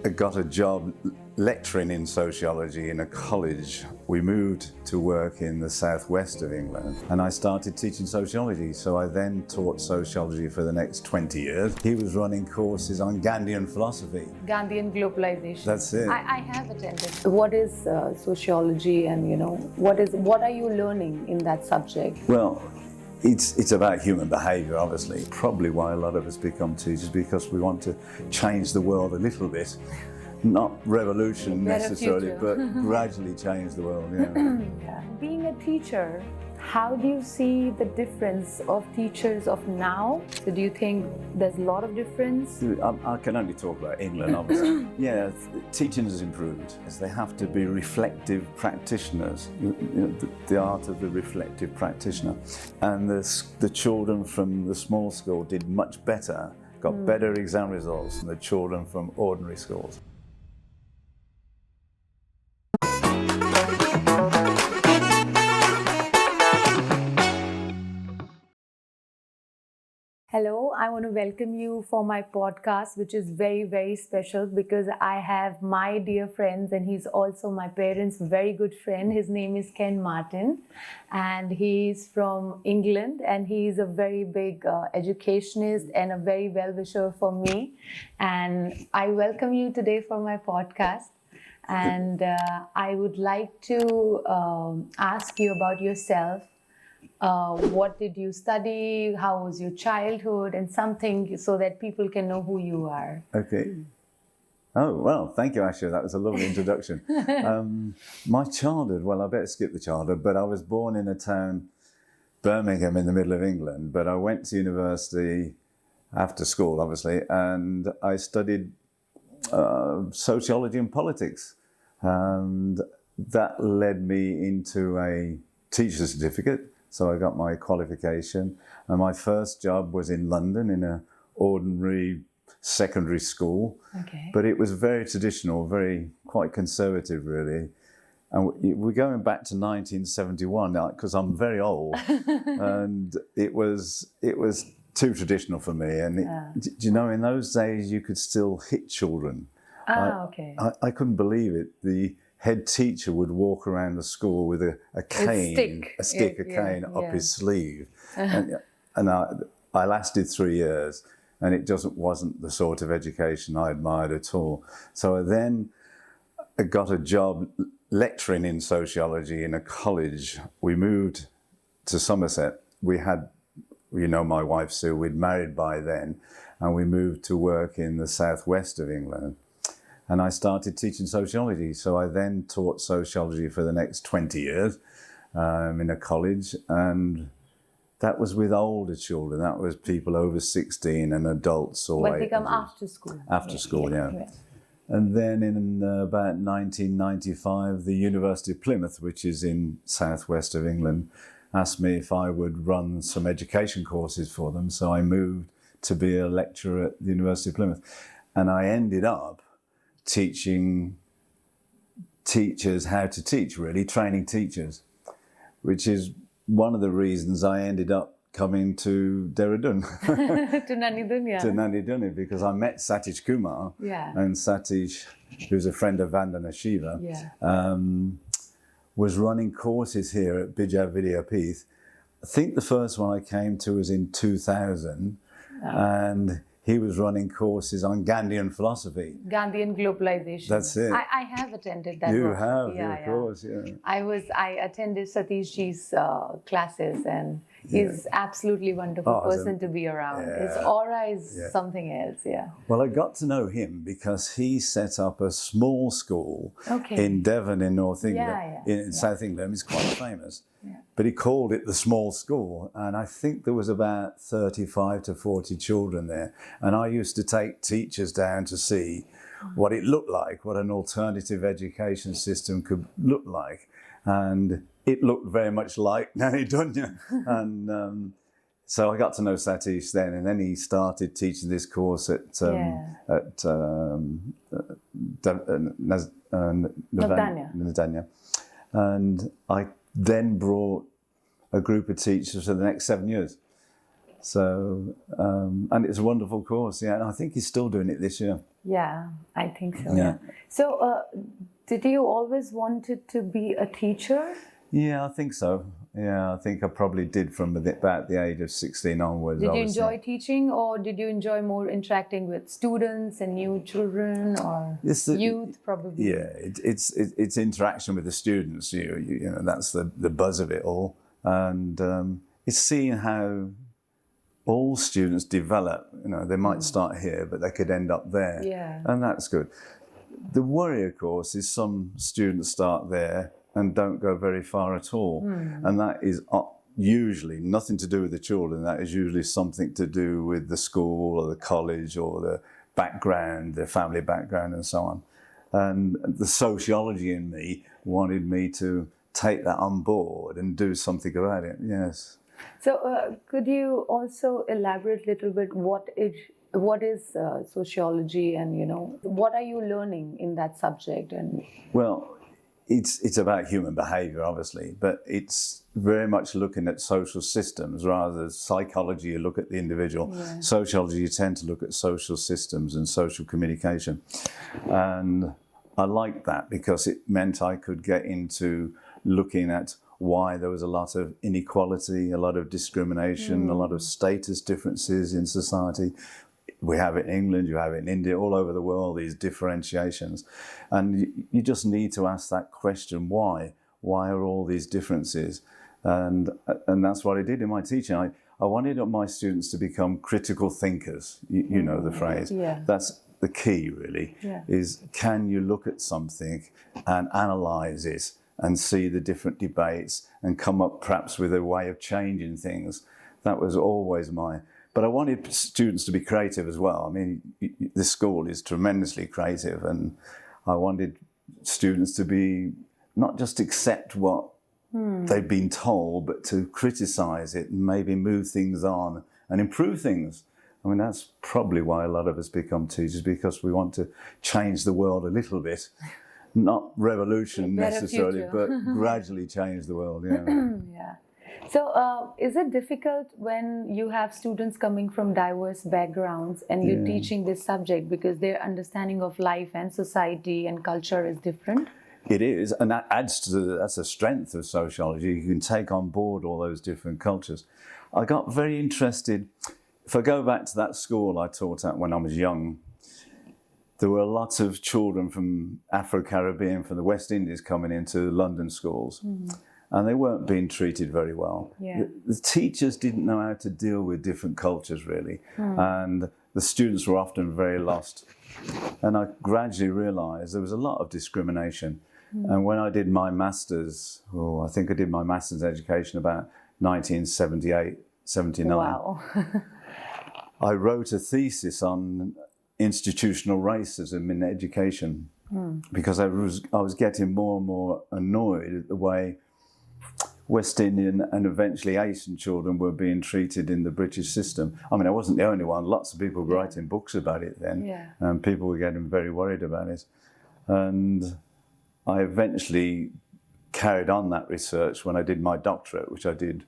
I got a job lecturing in sociology in a college. We moved to work in the southwest of England and I started teaching sociology. So I then taught sociology for the next 20 years. He was running courses on Gandhian philosophy. Gandhian globalization. That's it. I have attended. What is sociology, and what are you learning in that subject? Well, it's about human behaviour, obviously. Probably why a lot of us become teachers, because we want to change the world a little bit. Not revolution necessarily, but gradually change the world. Yeah. Being a teacher, how do you see the difference of teachers of now? So do you think there's a lot of difference? I can only talk about England, obviously. Yeah, teaching has improved. They have to be reflective practitioners, the art of the reflective practitioner. And the children from the small school did much better, got better exam results than the children from ordinary schools. Hello, I want to welcome you for my podcast, which is very, very special because I have my dear friends and he's also my parents' very good friend. His name is Ken Martin and he's from England and he's a very big educationist and a very well-wisher for me. And I welcome you today for my podcast. And I would like to ask you about yourself. What did you study? How was your childhood? And something so that people can know who you are. Okay. Oh, well, thank you, Asha. That was a lovely introduction. My childhood, well, I better skip the childhood, but I was born in a town, Birmingham, in the middle of England. But I went to university after school, obviously, and I studied sociology and politics. And that led me into a teacher's certificate. So I got my qualification, and my first job was in London in an ordinary secondary school. Okay. But it was very traditional, quite conservative, really. And we're going back to 1971 because I'm very old, and it was too traditional for me. And do you know, in those days you could still hit children. Okay. I couldn't believe it. The head teacher would walk around the school with a cane, a cane up his sleeve. And I lasted 3 years, and it just wasn't the sort of education I admired at all. So I got a job lecturing in sociology in a college. We moved to Somerset. We had, my wife Sue, we'd married by then, and we moved to work in the southwest of England. And I started teaching sociology. So I then taught sociology for the next 20 years in a college. And that was with older children. That was people over 16 and adults. When they come after school. After school, yeah. And then in about 1995, the University of Plymouth, which is in southwest of England, asked me if I would run some education courses for them. So I moved to be a lecturer at the University of Plymouth. And I ended up teaching teachers how to teach, really, training teachers, which is one of the reasons I ended up coming to Dehradun. To Nanidun, yeah. To Nanidun, because I met Satish Kumar, and Satish, who's a friend of Vandana Shiva, was running courses here at Bijay Vidyapeeth. I think the first one I came to was in 2000, and he was running courses on Gandhian philosophy. Gandhian globalization. That's it. I have attended that. You have, of course, yeah. I attended Satish ji's classes, and he's absolutely wonderful person to be around. His aura is something else, Well, I got to know him because he set up a small school in Devon in North England, in South England. It's quite famous. But he called it the small school, and I think there was about 35 to 40 children there. And I used to take teachers down to see what it looked like, what an alternative education system could look like. And it looked very much like Nanidun. And so I got to know Satish then, and then he started teaching this course at Nadanya. And I then brought a group of teachers for the next 7 years. So, and it's a wonderful course, yeah. And I think he's still doing it this year. Yeah, I think so. Yeah. So, did you always wanted to be a teacher? Yeah, I think so. Yeah, I think I probably did from about the age of 16 onwards. Did you enjoy teaching, or did you enjoy more interacting with students and new children, or youth probably? Yeah, it's interaction with the students. You know, that's the buzz of it all, and it's seeing how all students develop. You know, they might start here, but they could end up there. Yeah, and that's good. The worry, of course, is some students start there and don't go very far at all. And that is usually nothing to do with the children. That is usually something to do with the school or the college or the background, the family background and so on. And the sociology in me wanted me to take that on board and do something about it, yes. So could you also elaborate a little bit what is sociology, and, you know, what are you learning in that subject? And well, it's about human behaviour, obviously, but it's very much looking at social systems rather than psychology. You look at the individual. Yeah. Sociology, you tend to look at social systems and social communication. And I liked that because it meant I could get into looking at why there was a lot of inequality, a lot of discrimination, a lot of status differences in society. We have it in England, you have it in India, all over the world, these differentiations. And you just need to ask that question, why? Why are all these differences? And that's what I did in my teaching. I wanted my students to become critical thinkers. You know the phrase. Yeah. That's the key, really, is can you look at something and analyse it and see the different debates and come up perhaps with a way of changing things. That was always but I wanted students to be creative as well. I mean, this school is tremendously creative, and I wanted students to be not just accept what they've been told, but to criticise it and maybe move things on and improve things. I mean, that's probably why a lot of us become teachers, because we want to change the world a little bit. Not revolution necessarily, but gradually change the world, yeah. So is it difficult when you have students coming from diverse backgrounds and you're teaching this subject, because their understanding of life and society and culture is different? It is, and that adds to that's a strength of sociology. You can take on board all those different cultures. I got very interested. If I go back to that school I taught at when I was young, there were a lot of children from Afro-Caribbean, from the West Indies coming into London schools. And they weren't being treated very well. Yeah. The teachers didn't know how to deal with different cultures, really. And the students were often very lost. And I gradually realised there was a lot of discrimination. And when I did my master's, I think I did my master's education about 1978, 79. Wow. I wrote a thesis on institutional racism in education because I was getting more and more annoyed at the way West Indian and eventually Asian children were being treated in the British system. I mean, I wasn't the only one. Lots of people were writing books about it then, and people were getting very worried about it. And I eventually carried on that research when I did my doctorate, which I did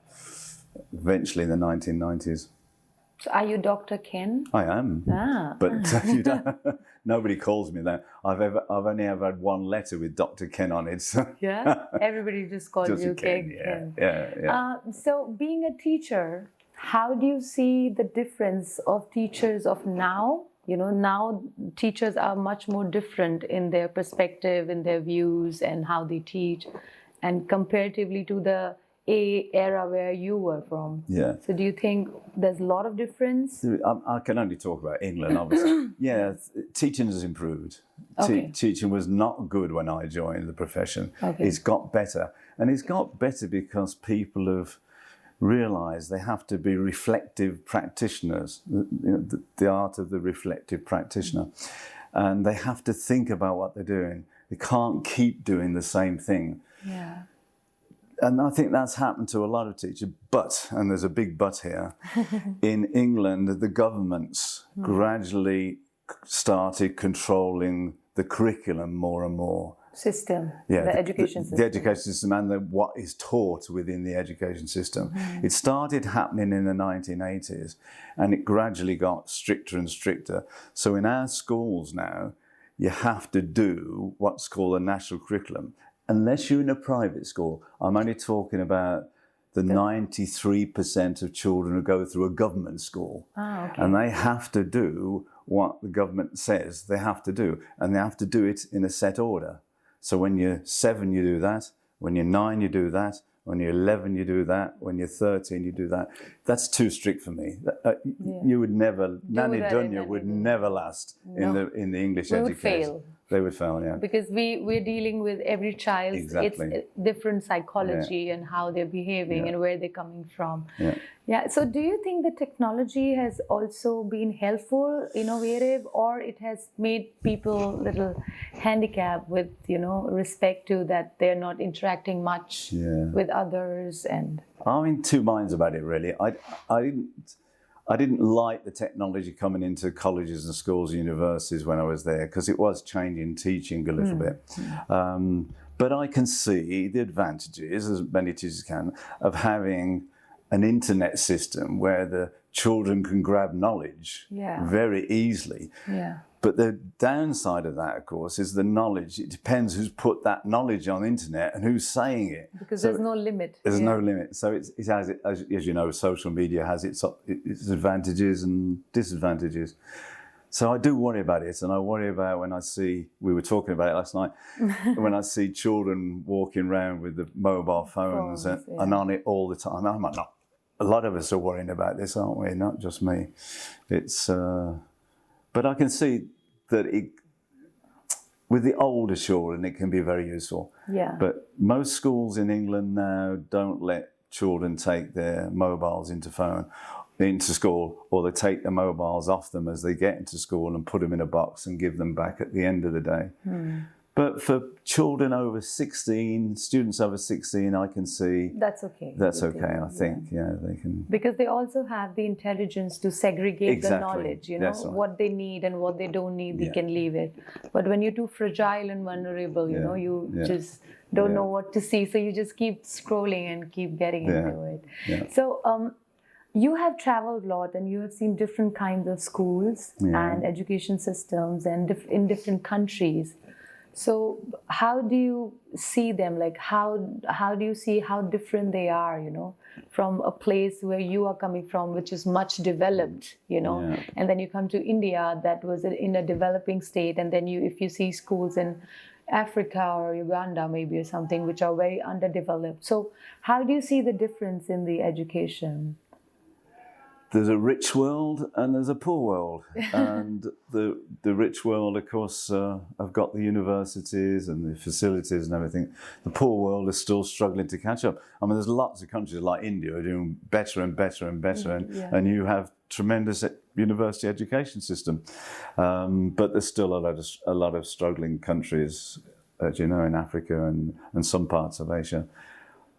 eventually in the 1990s. So are you Dr. Ken? I am, but nobody calls me that. I've only ever had one letter with Dr. Ken on it. So. Yeah, everybody just calls you Ken. Yeah. So being a teacher, how do you see the difference of teachers of now? You know, now teachers are much more different in their perspective, in their views and how they teach, and comparatively to the era where you were from. Yeah. So do you think there's a lot of difference? I can only talk about England, obviously. Yeah, teaching has improved. Okay. Teaching was not good when I joined the profession. Okay. It's got better. And it's got better because people have realised they have to be reflective practitioners, the art of the reflective practitioner. And they have to think about what they're doing. They can't keep doing the same thing. Yeah. And I think that's happened to a lot of teachers. But, and there's a big but here, in England, the governments gradually started controlling the curriculum more and more. System, the education system. The education system and what is taught within the education system. It started happening in the 1980s and it gradually got stricter and stricter. So in our schools now, you have to do what's called a national curriculum. Unless you're in a private school, I'm only talking about the 93% of children who go through a government school. And they have to do what the government says they have to do. And they have to do it in a set order. So when you're 7, you do that. When you're 9, you do that. When you're 11, you do that. When you're 13, you do that. That's too strict for me. You would never, Nani Dunya would never last in the English education. Would fail. They would fail, yeah. Because we're dealing with every child. Exactly. It's different psychology and how they're behaving and where they're coming from. Yeah. So do you think the technology has also been helpful, innovative, or it has made people a little handicapped with, respect to that they're not interacting much with others? And I'm in two minds about it, really. I didn't like the technology coming into colleges and schools and universities when I was there because it was changing teaching a little bit. But I can see the advantages, as many teachers can, of having an internet system where the children can grab knowledge very easily. But the downside of that, of course, is the knowledge. It depends who's put that knowledge on the internet and who's saying it. Because there's no limit. There's no limit. So it has, as you know, social media has its advantages and disadvantages. So I do worry about it, and I worry about when I see, we were talking about it last night, when I see children walking around with the mobile phones and on it all the time. A lot of us are worrying about this, aren't we? Not just me. But I can see that with the older children, it can be very useful. But most schools in England now don't let children take their mobiles into school, or they take their mobiles off them as they get into school and put them in a box and give them back at the end of the day. But for children over 16, students over 16, I can see that's okay. That's okay, I think. They can, because they also have the intelligence to segregate the knowledge. What they need and what they don't need, they can leave it. But when you're too fragile and vulnerable, you just don't know what to see, so you just keep scrolling and keep getting into it. So you have traveled a lot and you have seen different kinds of schools and education systems and in different countries. So how do you see them? Like how do you see how different they are, from a place where you are coming from, which is much developed, and then you come to India that was in a developing state, and then if you see schools in Africa or Uganda maybe or something which are very underdeveloped. So how do you see the difference in the education? There's a rich world and there's a poor world. And the rich world, of course, have got the universities and the facilities and everything. The poor world is still struggling to catch up. I mean, there's lots of countries like India who are doing better and better and better, and you have tremendous university education system. But there's still a lot of struggling countries, as you know, in Africa and some parts of Asia.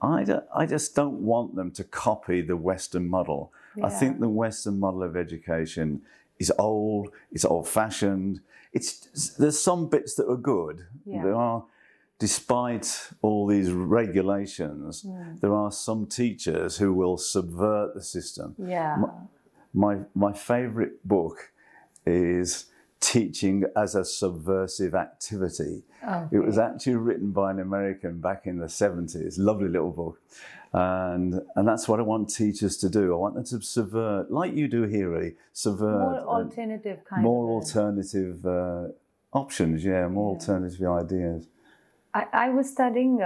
I just don't want them to copy the Western model. I think the Western model of education is old, it's old-fashioned. There's some bits that are good. There are, despite all these regulations, there are some teachers who will subvert the system. My favourite book is Teaching as a Subversive Activity. It was actually written by an American back in the 70s. Lovely little book. And that's what I want teachers to do. I want them to subvert, like you do here, really, subvert. More alternative alternative options, more alternative ideas. I was studying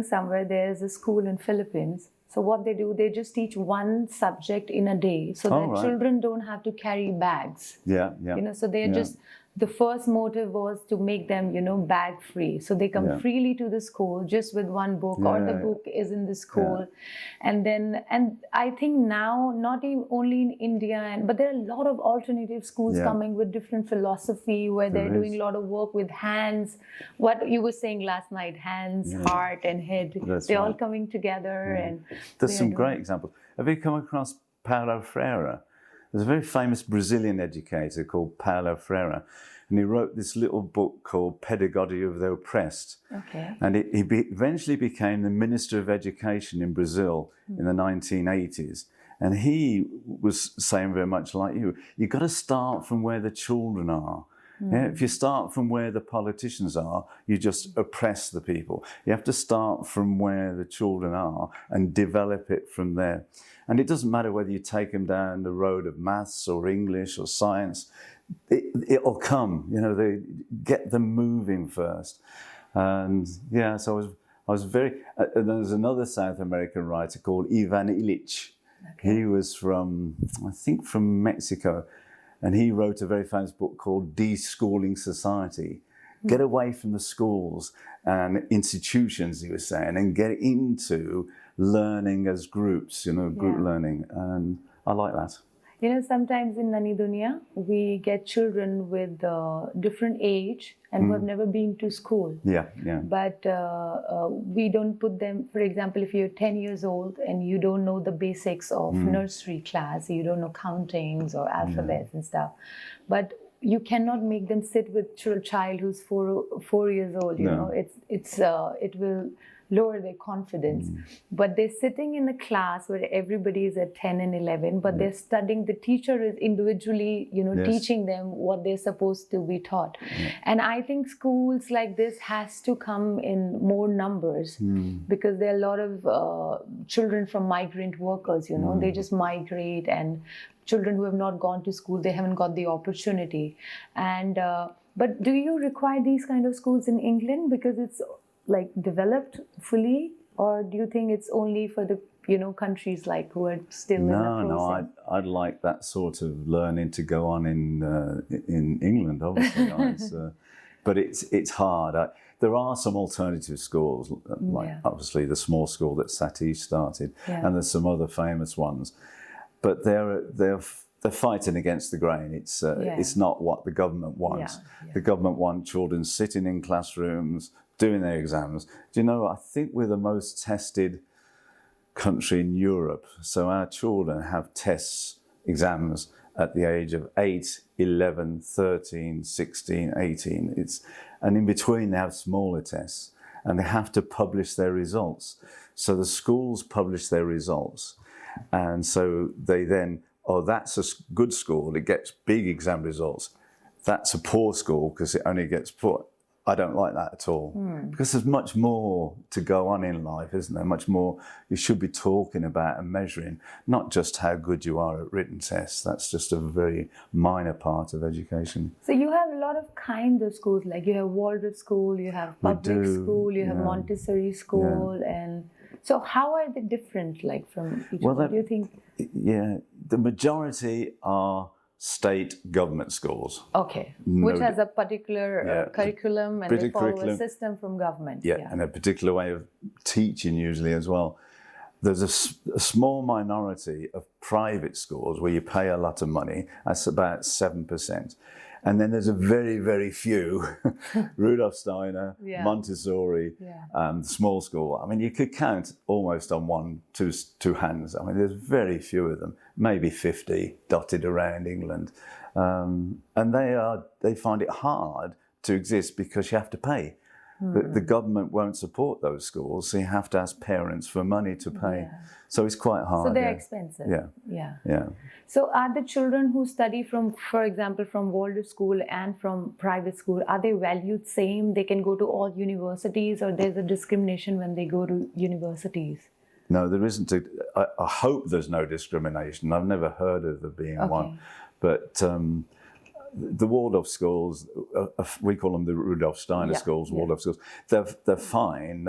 somewhere. There's a school in Philippines. So what they do, they just teach one subject in a day, so that children don't have to carry bags. So they're just, the first motive was to make them, bag free. So they come freely to the school just with one book, or the book is in the school. And I think now, not even only in India, but there are a lot of alternative schools coming with different philosophy, where they're doing a lot of work with hands. What you were saying last night, hands, heart and head, they're all coming together. And there's some great examples. Have you come across Paulo Freire? There's a very famous Brazilian educator called Paulo Freire, and he wrote this little book called Pedagogy of the Oppressed. Okay. And eventually became the Minister of Education in Brazil in the 1980s. And he was saying very much like you've got to start from where the children are. Yeah, if you start from where the politicians are, you just oppress the people. You have to start from where the children are and develop it from there. And it doesn't matter whether you take them down the road of maths or English or science, it'll come, they get them moving first. And yeah, so I was very, and there's another South American writer called Ivan Illich. Okay. He was from Mexico. And he wrote a very famous book called De-Schooling Society. Get away from the schools and institutions, he was saying, and get into learning as groups, group learning. And I like that. Sometimes in Nani Dunya, we get children with different age and who have never been to school. Yeah. But we don't put them, for example, if you're 10 years old and you don't know the basics of nursery class, you don't know countings or alphabets and stuff. But you cannot make them sit with a child who's 4 years old. It will lower their confidence. But they're sitting in a class where everybody is at 10 and 11, but they're studying. The teacher is individually, teaching them what they're supposed to be taught. And I think schools like this has to come in more numbers because there are a lot of children from migrant workers, they just migrate, and children who have not gone to school, they haven't got the opportunity. And but do you require these kind of schools in England because it's developed fully, or do you think it's only for the countries who are still in the process? No, I'd like that sort of learning to go on in England, obviously. But it's hard. There are some alternative schools, obviously the small school that Satish started, and there's some other famous ones. But they're fighting against the grain. It's not what the government wants. The government wants children sitting in classrooms, doing their exams. I think we're the most tested country in Europe. So our children have exams at the age of 8, 11, 13, 16, 18. And in between they have smaller tests, and they have to publish their results. So the schools publish their results. And so they then, that's a good school, it gets big exam results. That's a poor school because it only gets poor. I don't like that at all, because there's much more to go on in life, isn't there? Much more you should be talking about and measuring, not just how good you are at written tests. That's just a very minor part of education. So you have a lot of kinds of schools, you have Waldorf school, you have public school, you have Montessori school, and so how are they different, from each other? What do you think? Yeah, the majority are state government schools. Okay, which has a particular curriculum, and they follow a system from government. Yeah, and a particular way of teaching usually as well. There's a small minority of private schools where you pay a lot of money. That's about 7%. And then there's a very, very few, Rudolf Steiner, Montessori, small school. I mean, you could count almost on two hands. I mean, there's very few of them, maybe 50 dotted around England. And they find it hard to exist because you have to pay. The government won't support those schools, so you have to ask parents for money to pay. So it's quite hard. So they're expensive. Yeah. So are the children who study for example, from Waldorf school and from private school, are they valued same? They can go to all universities, or there's a discrimination when they go to universities? No, there isn't. I hope there's no discrimination. I've never heard of there being one. But the Waldorf schools, we call them the Rudolf Steiner schools, Waldorf schools, they're fine.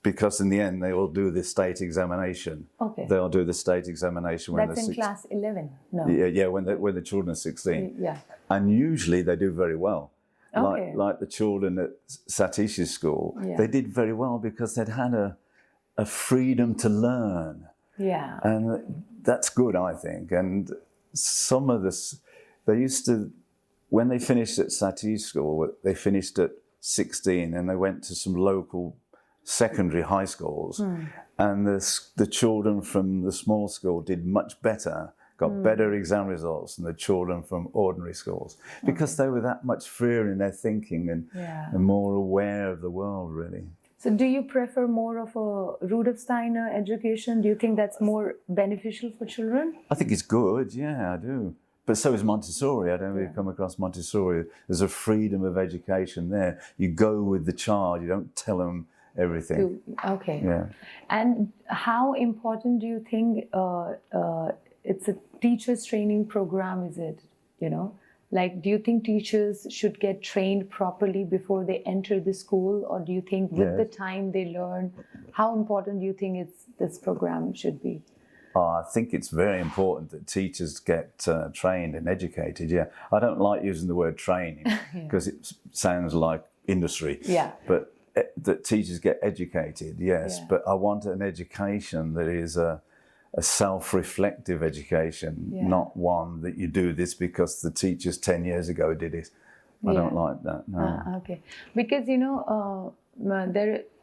Because in the end, they will do the state examination. Okay. They'll do the state examination when That's in class 11? No. Yeah, when the children are 16. Yeah. And usually they do very well. Okay. Like the children at Satish's school, they did very well because they'd had a freedom to learn. Yeah. And that's good, I think. And some of this, they used to, when they finished at Satish's school, they finished at 16 and they went to some local secondary high schools. And the children from the small school did much better, got better exam results than the children from ordinary schools, because they were that much freer in their thinking and more aware of the world, really. So do you prefer more of a Rudolf Steiner education? Do you think that's more beneficial for children? I think it's good, yeah, I do. But so is Montessori. I don't know if you've come across Montessori. There's a freedom of education there. You go with the child, you don't tell them everything. Okay. Yeah. And how important do you think it's a teacher's training program, is it? You know, like, do you think teachers should get trained properly before they enter the school? Or do you think with the time they learn, how important do you think this program should be? I think it's very important that teachers get trained and educated, yeah. I don't like using the word training because it sounds like industry. Yeah. But that teachers get educated, yes. Yeah. But I want an education that is a self-reflective education, not one that you do this because the teachers 10 years ago did it. I don't like that, no. Okay. Because, you know,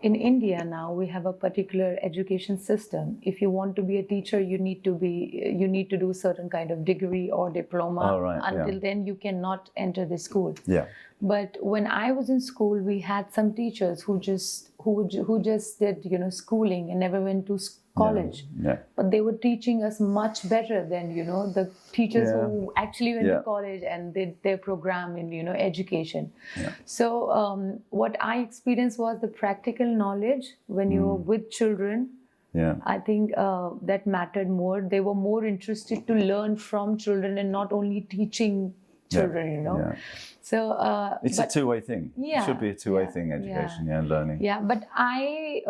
in India now we have a particular education system. If you want to be a teacher, you need to do certain kind of degree or diploma. Oh, right, until then you cannot enter the school. Yeah. But when I was in school, we had some teachers who just did, you know, schooling and never went to college. Yeah. But they were teaching us much better than, you know, the teachers who actually went to college and did their program in, you know, education. Yeah. So what I experienced was the practical knowledge when you were with children. Yeah. I think that mattered more. They were more interested to learn from children and not only teaching children, you know. Yeah. So it's a two-way thing. Yeah, it should be a two-way thing, education, learning. Yeah, but I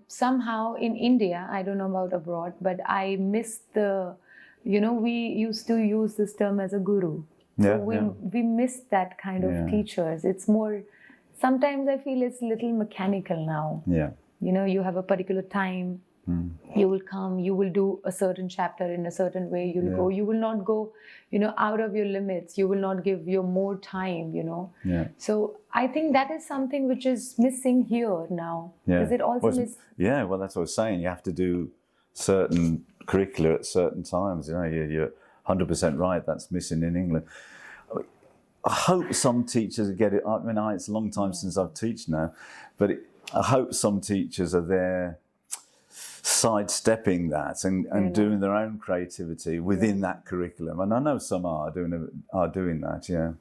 somehow in India, I don't know about abroad, but I missed the, you know, we used to use this term as a guru. So we missed that kind of teachers. It's more, sometimes I feel it's a little mechanical now. Yeah. You know, you have a particular time. You will come, you will do a certain chapter in a certain way, you'll go, you will not go, you know, out of your limits, you will not give your more time, you know. Yeah. So I think that is something which is missing here now. Yeah. Is it also Yeah, well, that's what I was saying. You have to do certain curricula at certain times. You know, you're 100% right, that's missing in England. I hope some teachers get it. I mean, it's a long time since I've taught now, but I hope some teachers are there sidestepping that and doing their own creativity within that curriculum, and I know some are doing that. Yeah,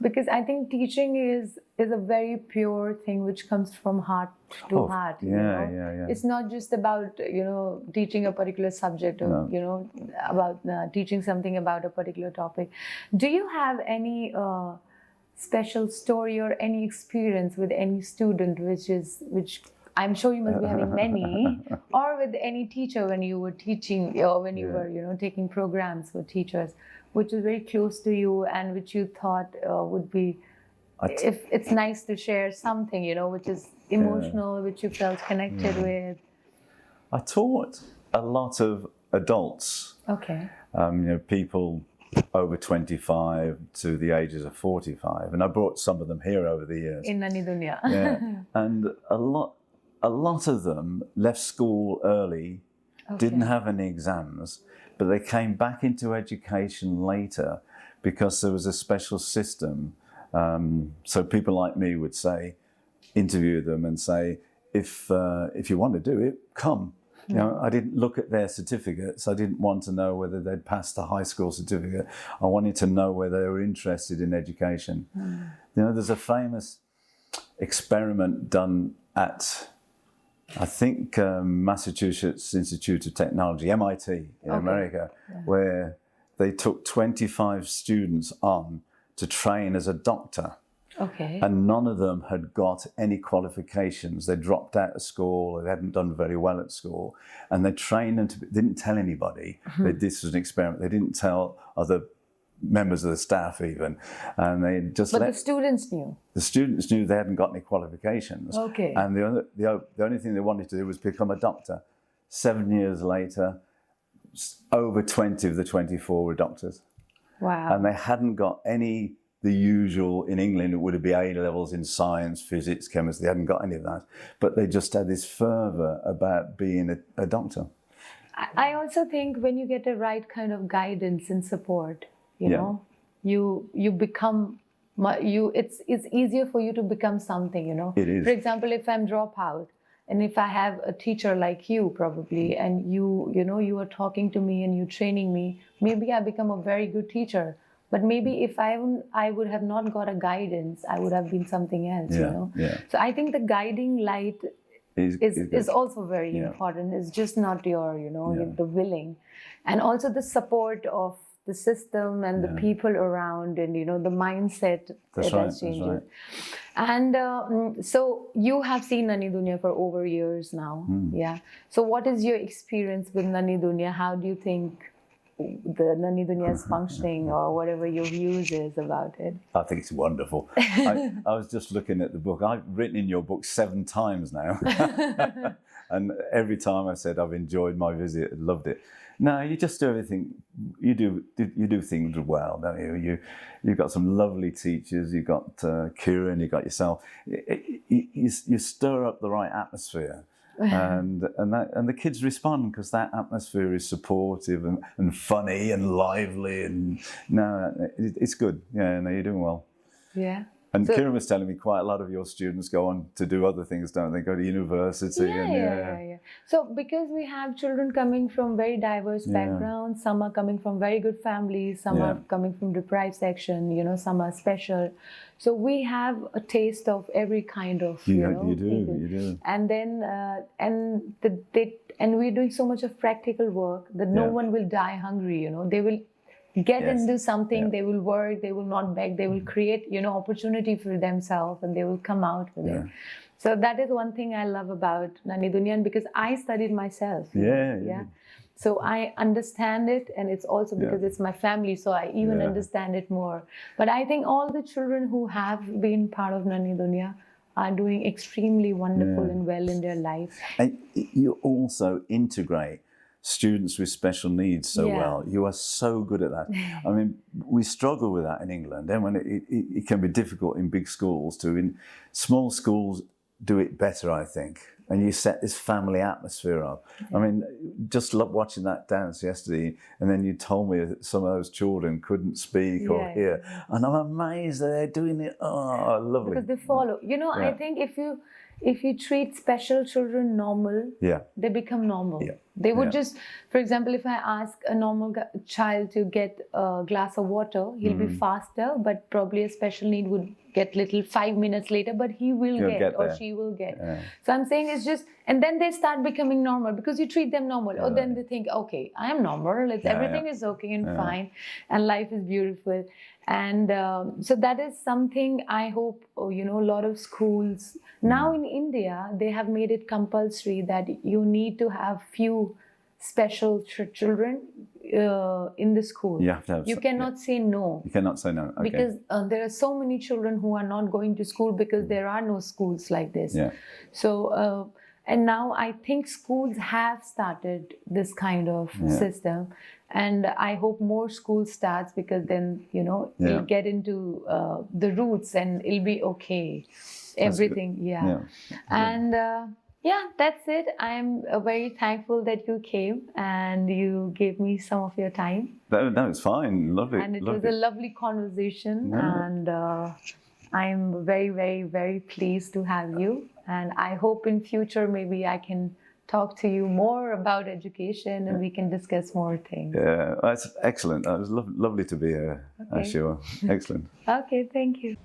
because I think teaching is a very pure thing which comes from heart to heart. Yeah. It's not just about, you know, teaching a particular subject or you know, about teaching something about a particular topic. Do you have any special story or any experience with any student which I'm sure you must be having many, or with any teacher when you were teaching or when you were, you know, taking programs for teachers, which is very close to you and which you thought would be, if it's nice to share something, you know, which is emotional, which you felt connected with. I taught a lot of adults. Okay. You know, people over 25 to the ages of 45, and I brought some of them here over the years. In Nani Dunya. Yeah, and a lot of them left school early, didn't have any exams, but they came back into education later because there was a special system. So people like me would say, interview them and say, if you want to do it, come. You know, I didn't look at their certificates. I didn't want to know whether they'd passed the high school certificate. I wanted to know whether they were interested in education. You know, there's a famous experiment done at, I think, Massachusetts Institute of Technology, MIT in America, where they took 25 students on to train as a doctor. Okay. And none of them had got any qualifications. They dropped out of school, they hadn't done very well at school, and they trained them didn't tell anybody that this was an experiment. They didn't tell other members of the staff even, and they just But the students knew? The students knew they hadn't got any qualifications. Okay. And the only thing they wanted to do was become a doctor. 7 years later, over 20 of the 24 were doctors. Wow. And they hadn't got the usual, in England it would be A levels in science, physics, chemistry. They hadn't got any of that. But they just had this fervour about being a doctor. I also think when you get the right kind of guidance and support, you know, you become, it's easier for you to become something, you know. It is. For example, if I'm dropout, and if I have a teacher like you probably, and you know, you are talking to me and you training me, maybe I become a very good teacher. But maybe if I would have not got a guidance, I would have been something else, you know. So I think the guiding light is also very important. It's just not your, you know, the willing, and also the support of the system and the people around, and you know, the mindset that changes. Right. And so you have seen Nani Dunya for over years now. Yeah. So what is your experience with Nani Dunya? How do you think the Nani Dunya is functioning, or whatever your views is about it? I think it's wonderful. I was just looking at the book. I've written in your book 7 times now. And every time I said I've enjoyed my visit, loved it. No, you just do everything. You do things well, don't you? You've got some lovely teachers. You've got Kieran. You've got yourself. You stir up the right atmosphere, and the kids respond because that atmosphere is supportive and funny and lively. And no, it's good. Yeah, no, you're doing well. Yeah. And Kieran was telling me quite a lot of your students go on to do other things, don't they? Go to university. Yeah. So because we have children coming from very diverse backgrounds, some are coming from very good families, some are coming from deprived section, you know, some are special. So we have a taste of every kind of, you do. And then, and we're doing so much of practical work that no one will die hungry, you know. They will get into something, they will work, they will not beg, they will create, you know, opportunity for themselves, and they will come out with it. So that is one thing I love about Nani Dunya, because I studied myself. So I understand it, and it's also because it's my family, so I even understand it more. But I think all the children who have been part of Nani Dunya are doing extremely wonderful and well in their life. And you also integrate students with special needs so well. You are so good at that. I mean, we struggle with that in England, and when it can be difficult in big schools too. In small schools, do it better, I think. And you set this family atmosphere up. I mean, just watching that dance yesterday, and then you told me that some of those children couldn't speak or hear, and I'm amazed that they're doing it. Oh, lovely. Because they follow. You know, I think if you treat special children normal, they become normal. They would just, for example, if I ask a normal child to get a glass of water, he'll be faster, but probably a special need would get little 5 minutes later, but he will get or she will get. So I'm saying it's just, and then they start becoming normal because you treat them normal. Or then they think, okay, I am normal, everything is okay and fine, and life is beautiful. And so that is something I hope, you know, a lot of schools, now in India, they have made it compulsory that you need to have few special children in the school. You cannot say no. You cannot say no. Okay. Because there are so many children who are not going to school because there are no schools like this. So, and now I think schools have started this kind of system. And I hope more schools starts, because then, you know, you'll get into the roots and it'll be okay. Everything, And that's it. I'm very thankful that you came and you gave me some of your time. That was fine. Lovely. And it was a lovely conversation. And I'm very, very, very pleased to have you. And I hope in future maybe I can talk to you more about education and we can discuss more things. Yeah, that's excellent. It was lovely to be here, Ashua. Excellent. Okay, thank you.